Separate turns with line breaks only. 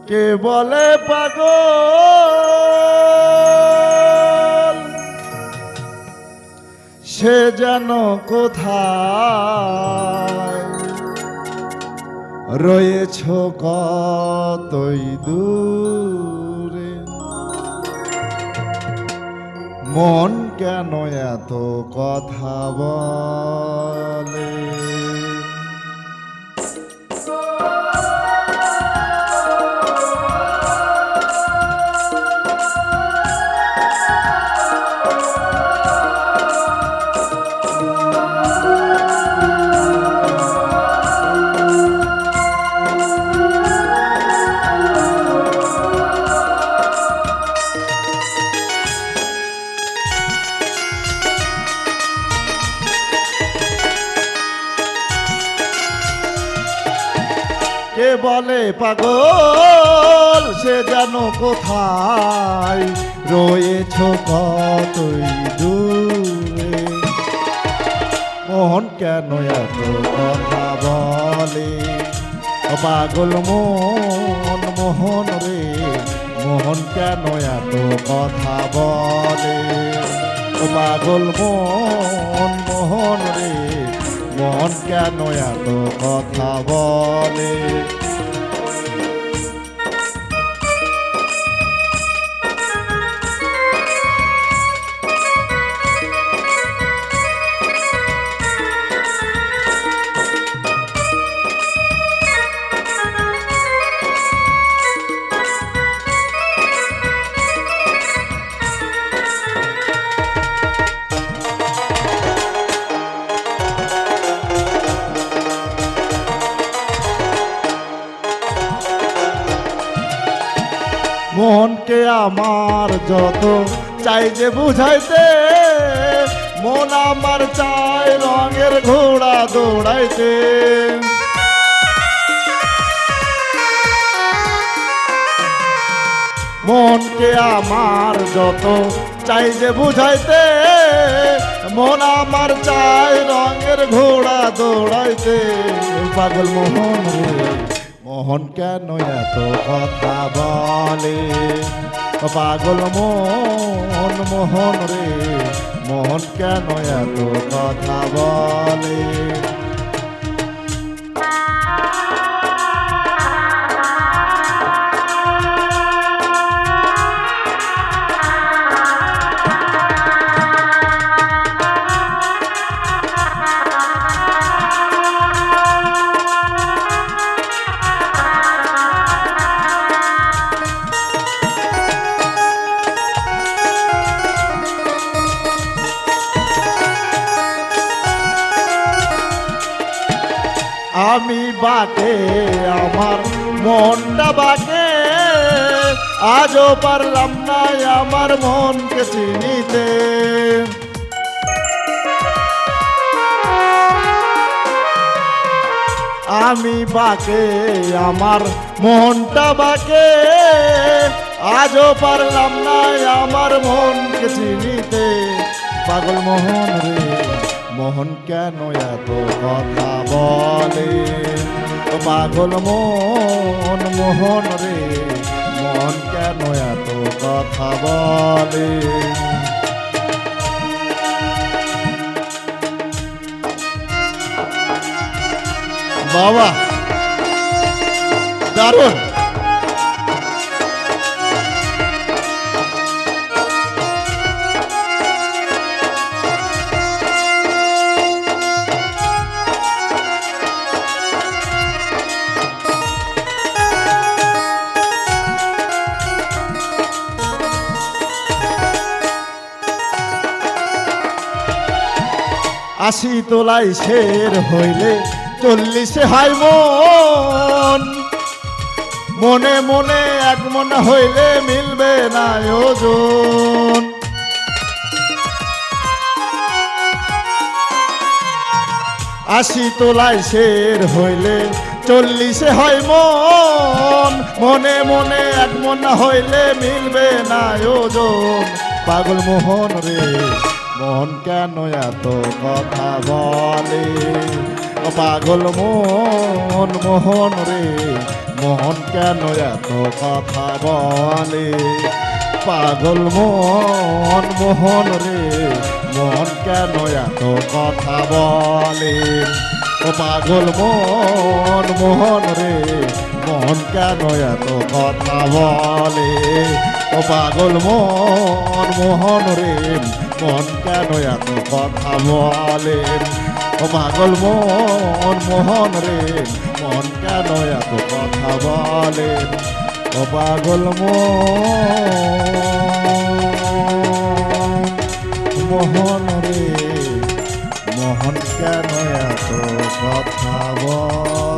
কে বলে পাগল সে যেন কোথায় রয়েছ কতই দূরে, মন কেন এত কথা বলে। কে বলে পাগল সে যেন কোথায় রয়েছ কতই দূরে, মন কেন এত কথা বলে। ও পাগল মন মোহন রে, মোহন কেন এত কথা বলে। ও পাগল মন মোহন রে, মন কেন এত কথা বলে। মনকে আমার যত চাই যে বুঝাইতে, মন আমার চাই রঙের ঘোড়া দৌড়াইতে। মনকে আমার যত চাই যে বুঝাইতে, মন আমার চাই রঙের ঘোড়া দৌড়াইতে। পাগল মোহন রে, মোহন কেন এত কথা বলে। পাগল মন মোহন রে, মোহন কেন এত কথা বলে। আমি বাকে আমার মনটা বাকে, আজও পারলাম না আমার মনকে চিনিতে। আমি বাকে আমার মনটা বাকে, আজও পারলাম না আমার মনকে চিনিতে। পাগল মোহন রে, মোহন কেন এত কথা বলে। ও পাগল মন মোহন রে, মন কেন এত কথা বলে। বাবা দারুণ। আশি তোলাই শের হইলে 40 হয় মন, মনে মনে এক মন হইলে মিলবে না ওজন। আশি তোলাই শের হইলে 40 হয় মন, মনে মনে এক মন হইলে মিলবে না ওজন। পাগল মোহন রে, মন কেন এত কথা বলে। ও পাগল মন মোহন রে মোহন কেন এত কথা বলে পাগল মন মোহন রে মন কেন এত কথা বলে ও পাগল মন মোহন রে মন কেন এত কথা বলে ও পাগল মন মোহন রে মন কেন এত কথা বলে ও পাগল মন মোহন রে মন কেন এত কথা বলে ও পাগল মোহন রে মোহন কেন এত কথা বলে